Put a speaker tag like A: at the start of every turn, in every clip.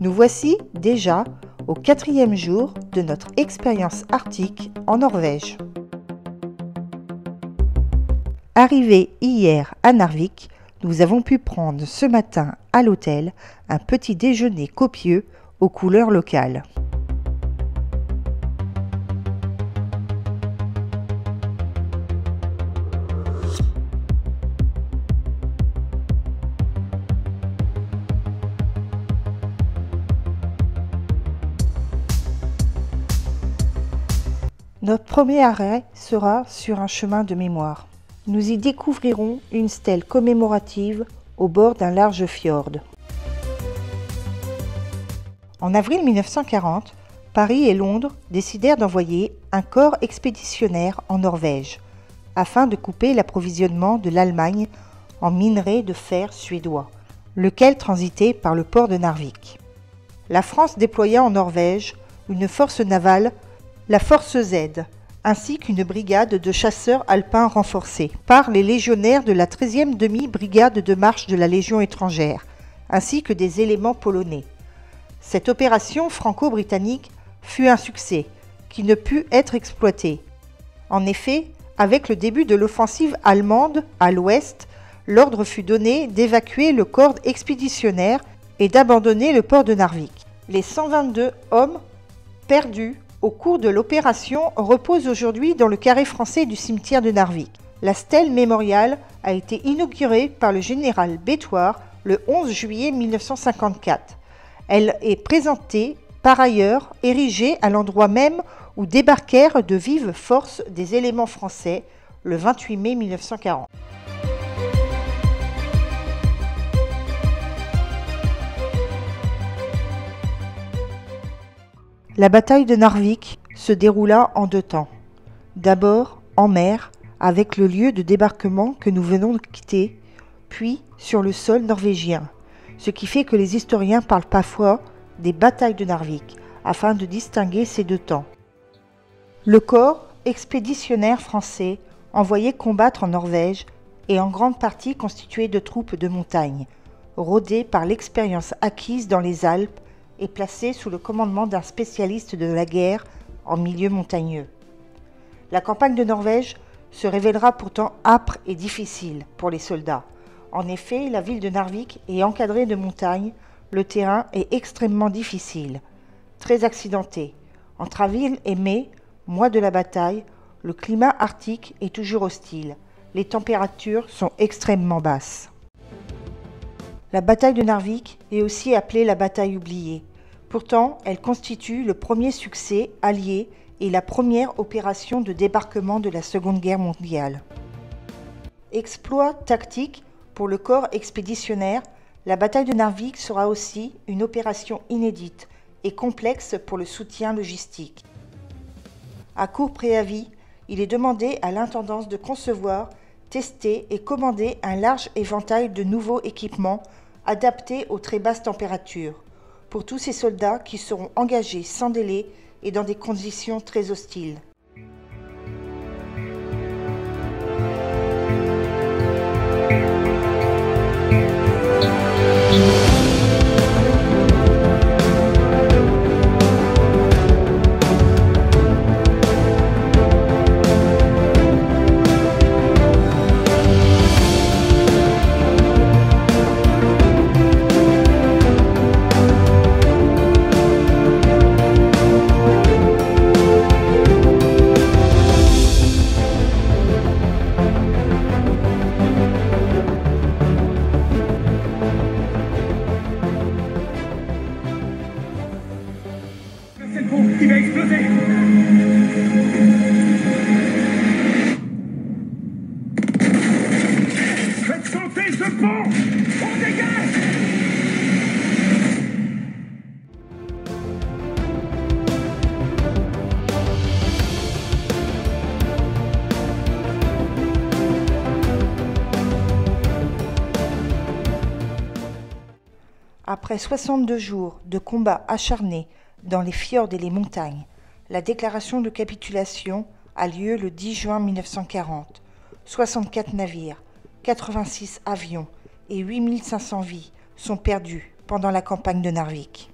A: Nous voici déjà au 4e jour de notre expérience arctique en Norvège. Arrivés hier à Narvik, nous avons pu prendre ce matin à l'hôtel un petit déjeuner copieux aux couleurs locales. Notre premier arrêt sera sur un chemin de mémoire. Nous y découvrirons une stèle commémorative au bord d'un large fjord. En avril 1940, Paris et Londres décidèrent d'envoyer un corps expéditionnaire en Norvège afin de couper l'approvisionnement de l'Allemagne en minerais de fer suédois, lequel transitait par le port de Narvik. La France déploya en Norvège une force navale, la Force Z, ainsi qu'une brigade de chasseurs alpins renforcée par les légionnaires de la 13e demi-brigade de marche de la Légion étrangère, ainsi que des éléments polonais. Cette opération franco-britannique fut un succès qui ne put être exploité. En effet, avec le début de l'offensive allemande à l'ouest, l'ordre fut donné d'évacuer le corps expéditionnaire et d'abandonner le port de Narvik. Les 122 hommes perdus au cours de l'opération reposent aujourd'hui dans le carré français du cimetière de Narvik. La stèle mémoriale a été inaugurée par le général Bétoir le 11 juillet 1954. Elle est présentée, par ailleurs, érigée à l'endroit même où débarquèrent de vives forces des éléments français le 28 mai 1940. La bataille de Narvik se déroula en 2 temps. D'abord en mer, avec le lieu de débarquement que nous venons de quitter, puis sur le sol norvégien, ce qui fait que les historiens parlent parfois des batailles de Narvik, afin de distinguer ces 2 temps. Le corps expéditionnaire français envoyé combattre en Norvège est en grande partie constitué de troupes de montagne, rodées par l'expérience acquise dans les Alpes et placé sous le commandement d'un spécialiste de la guerre en milieu montagneux. La campagne de Norvège se révélera pourtant âpre et difficile pour les soldats. En effet, la ville de Narvik est encadrée de montagnes, le terrain est extrêmement difficile, très accidenté. Entre avril et mai, mois de la bataille, le climat arctique est toujours hostile. Les températures sont extrêmement basses. La bataille de Narvik est aussi appelée la bataille oubliée. Pourtant, elle constitue le premier succès allié et la première opération de débarquement de la Seconde Guerre mondiale. Exploit tactique pour le corps expéditionnaire, la bataille de Narvik sera aussi une opération inédite et complexe pour le soutien logistique. À court préavis, il est demandé à l'intendance de concevoir, tester et commander un large éventail de nouveaux équipements adaptés aux très basses températures, pour tous ces soldats qui seront engagés sans délai et dans des conditions très hostiles.
B: Qui va exploser. Faites sauter ce pont. On dégage.
A: Après 62 jours de combats acharnés dans les fjords et les montagnes, la déclaration de capitulation a lieu le 10 juin 1940. 64 navires, 86 avions et 8500 vies sont perdus pendant la campagne de Narvik.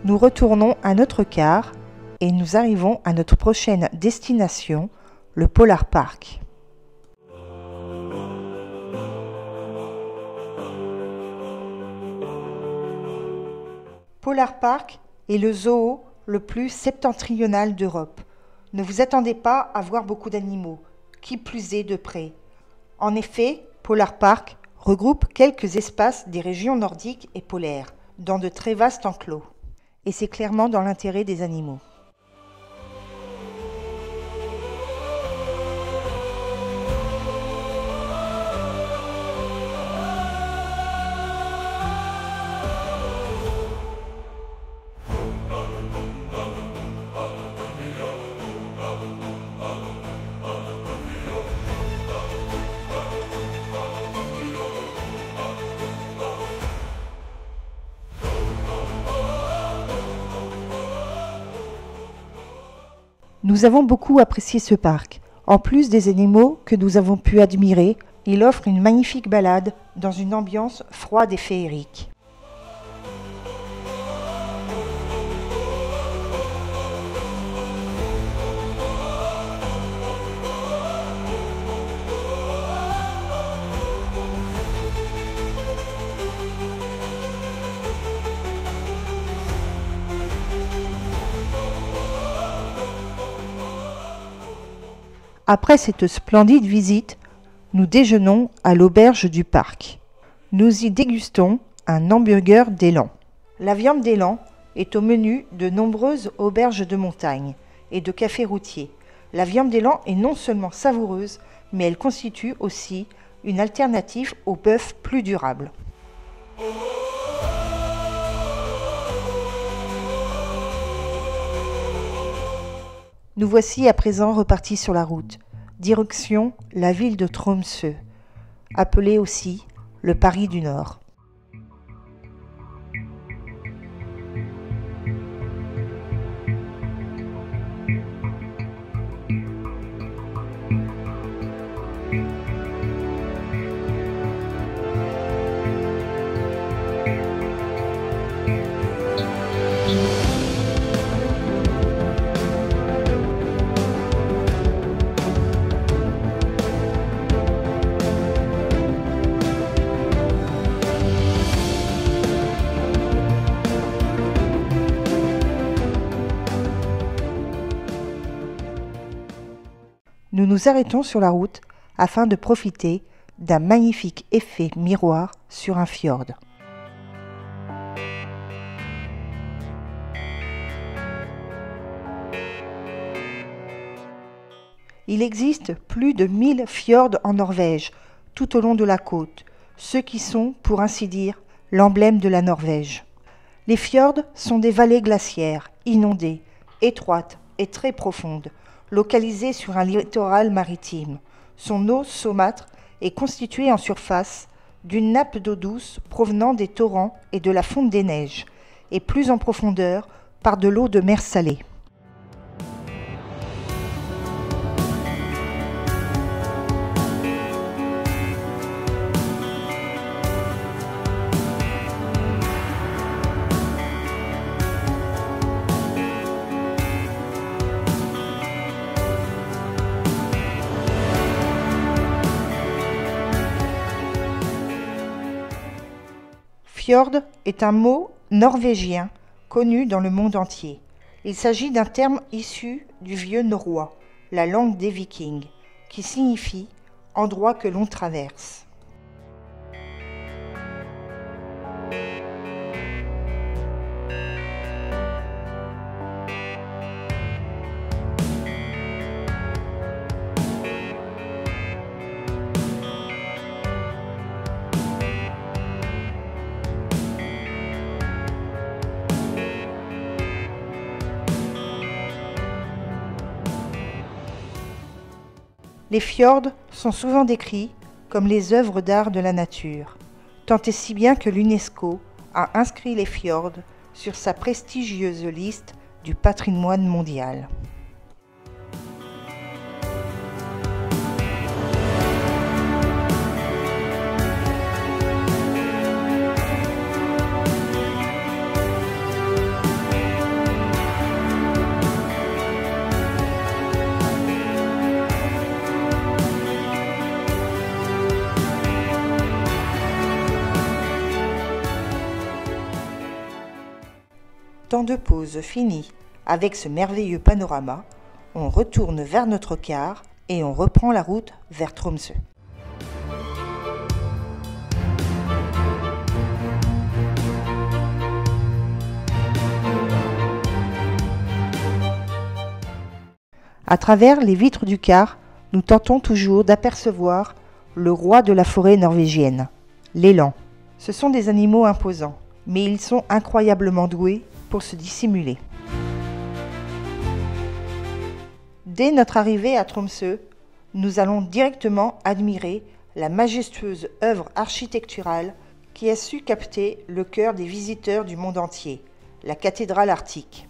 A: Nous retournons à notre car et nous arrivons à notre prochaine destination, le Polar Park. Polar Park est le zoo le plus septentrional d'Europe. Ne vous attendez pas à voir beaucoup d'animaux, qui plus est de près. En effet, Polar Park regroupe quelques espaces des régions nordiques et polaires, dans de très vastes enclos. Et c'est clairement dans l'intérêt des animaux. Nous avons beaucoup apprécié ce parc. En plus des animaux que nous avons pu admirer, il offre une magnifique balade dans une ambiance froide et féerique. Après cette splendide visite, nous déjeunons à l'auberge du parc. Nous y dégustons un hamburger d'élan. La viande d'élan est au menu de nombreuses auberges de montagne et de cafés routiers. La viande d'élan est non seulement savoureuse, mais elle constitue aussi une alternative au bœuf plus durable. Nous voici à présent repartis sur la route, direction la ville de Tromsø, appelée aussi le Paris du Nord. Nous nous arrêtons sur la route afin de profiter d'un magnifique effet miroir sur un fjord. Il existe plus de 1000 fjords en Norvège, tout au long de la côte, ceux qui sont, pour ainsi dire, l'emblème de la Norvège. Les fjords sont des vallées glaciaires, inondées, étroites et très profondes, localisées sur un littoral maritime. Son eau saumâtre est constituée en surface d'une nappe d'eau douce provenant des torrents et de la fonte des neiges, et plus en profondeur par de l'eau de mer salée. Fjord est un mot norvégien connu dans le monde entier. Il s'agit d'un terme issu du vieux norrois, la langue des Vikings, qui signifie « endroit que l'on traverse ». Les fjords sont souvent décrits comme les œuvres d'art de la nature, tant et si bien que l'UNESCO a inscrit les fjords sur sa prestigieuse liste du patrimoine mondial. Temps de pause fini avec ce merveilleux panorama, on retourne vers notre car et on reprend la route vers Tromsø. À travers les vitres du car, nous tentons toujours d'apercevoir le roi de la forêt norvégienne, l'élan. Ce sont des animaux imposants, mais ils sont incroyablement doués pour se dissimuler. Dès notre arrivée à Tromsø, nous allons directement admirer la majestueuse œuvre architecturale qui a su capter le cœur des visiteurs du monde entier, la cathédrale arctique.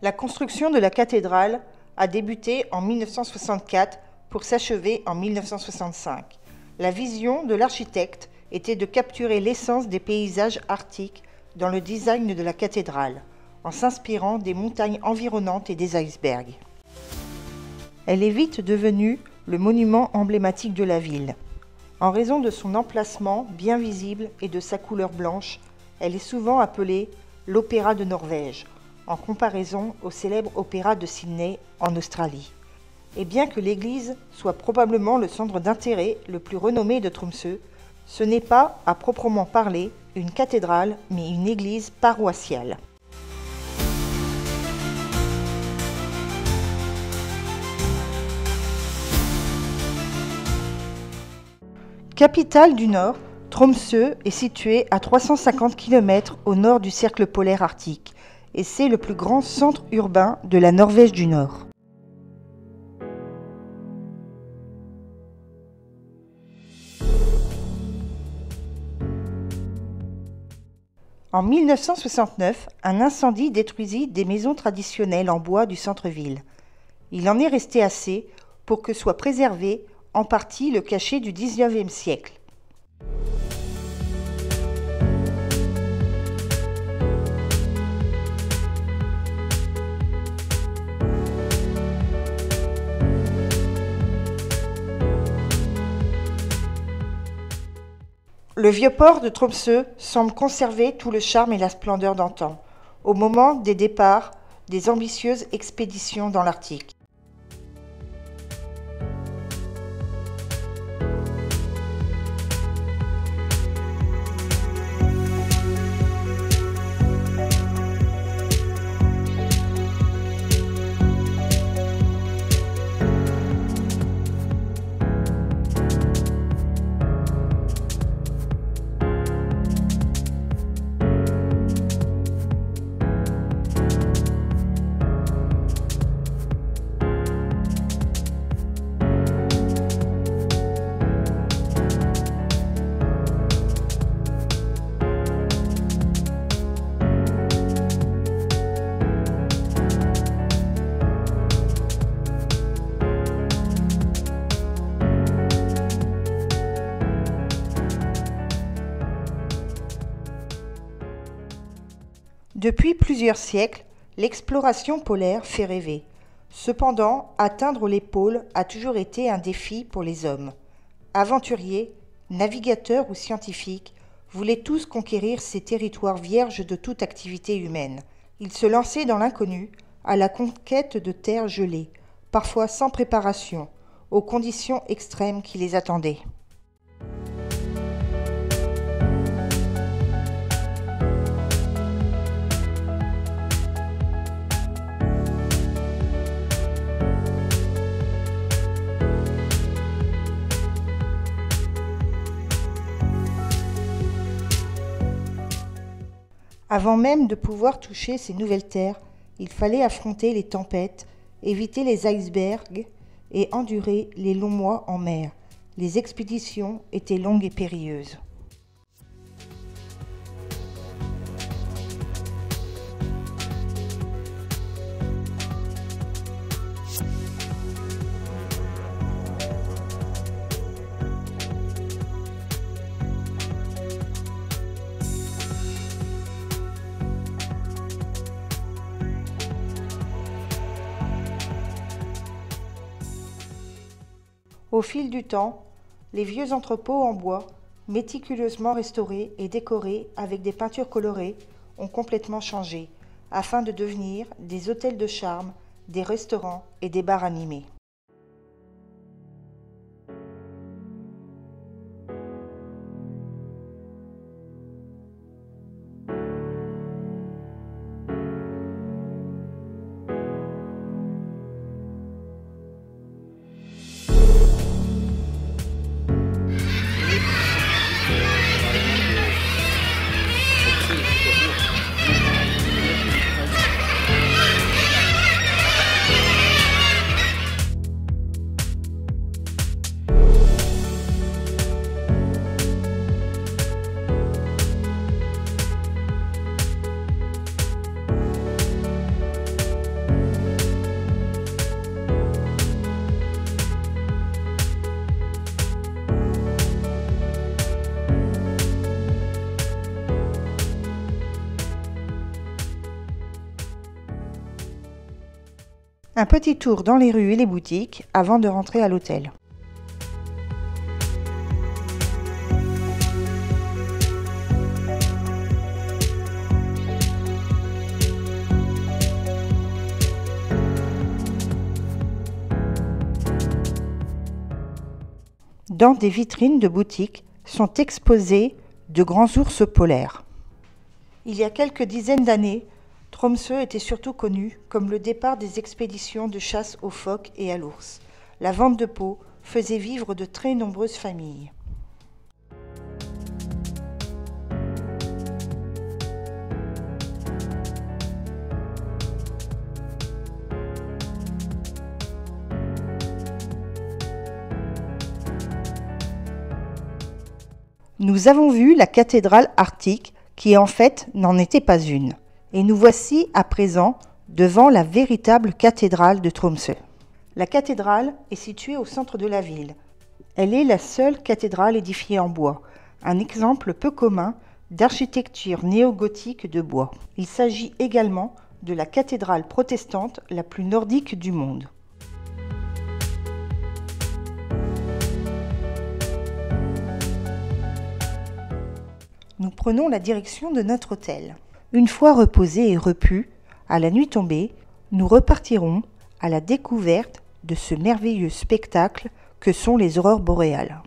A: La construction de la cathédrale a débuté en 1964 pour s'achever en 1965. La vision de l'architecte était de capturer l'essence des paysages arctiques dans le design de la cathédrale, en s'inspirant des montagnes environnantes et des icebergs. Elle est vite devenue le monument emblématique de la ville. En raison de son emplacement bien visible et de sa couleur blanche, elle est souvent appelée l'Opéra de Norvège, en comparaison au célèbre opéra de Sydney en Australie. Et bien que l'église soit probablement le centre d'intérêt le plus renommé de Tromsø, ce n'est pas, à proprement parler, une cathédrale, mais une église paroissiale. Capitale du Nord, Tromsø est située à 350 km au nord du cercle polaire arctique, et c'est le plus grand centre urbain de la Norvège du Nord. En 1969, un incendie détruisit des maisons traditionnelles en bois du centre-ville. Il en est resté assez pour que soit préservé en partie le cachet du XIXe siècle. Le vieux port de Tromsø semble conserver tout le charme et la splendeur d'antan, au moment des départs des ambitieuses expéditions dans l'Arctique. Depuis plusieurs siècles, l'exploration polaire fait rêver. Cependant, atteindre les pôles a toujours été un défi pour les hommes. Aventuriers, navigateurs ou scientifiques voulaient tous conquérir ces territoires vierges de toute activité humaine. Ils se lançaient dans l'inconnu, à la conquête de terres gelées, parfois sans préparation, aux conditions extrêmes qui les attendaient. Avant même de pouvoir toucher ces nouvelles terres, il fallait affronter les tempêtes, éviter les icebergs et endurer les longs mois en mer. Les expéditions étaient longues et périlleuses. Au fil du temps, les vieux entrepôts en bois, méticuleusement restaurés et décorés avec des peintures colorées, ont complètement changé, afin de devenir des hôtels de charme, des restaurants et des bars animés. Un petit tour dans les rues et les boutiques avant de rentrer à l'hôtel. Dans des vitrines de boutiques sont exposés de grands ours polaires. Il y a quelques dizaines d'années, Tromsø était surtout connu comme le départ des expéditions de chasse aux phoques et à l'ours. La vente de peaux faisait vivre de très nombreuses familles. Nous avons vu la cathédrale arctique qui en fait n'en était pas une. Et nous voici à présent devant la véritable cathédrale de Tromsø. La cathédrale est située au centre de la ville. Elle est la seule cathédrale édifiée en bois, un exemple peu commun d'architecture néo-gothique de bois. Il s'agit également de la cathédrale protestante la plus nordique du monde. Nous prenons la direction de notre hôtel. Une fois reposés et repus, à la nuit tombée, nous repartirons à la découverte de ce merveilleux spectacle que sont les aurores boréales.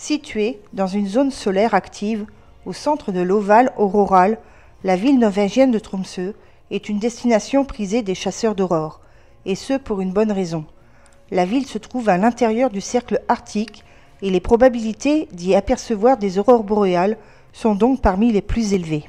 A: Située dans une zone solaire active, au centre de l'ovale auroral, la ville norvégienne de Tromsø est une destination prisée des chasseurs d'aurores, et ce pour une bonne raison. La ville se trouve à l'intérieur du cercle arctique et les probabilités d'y apercevoir des aurores boréales sont donc parmi les plus élevées.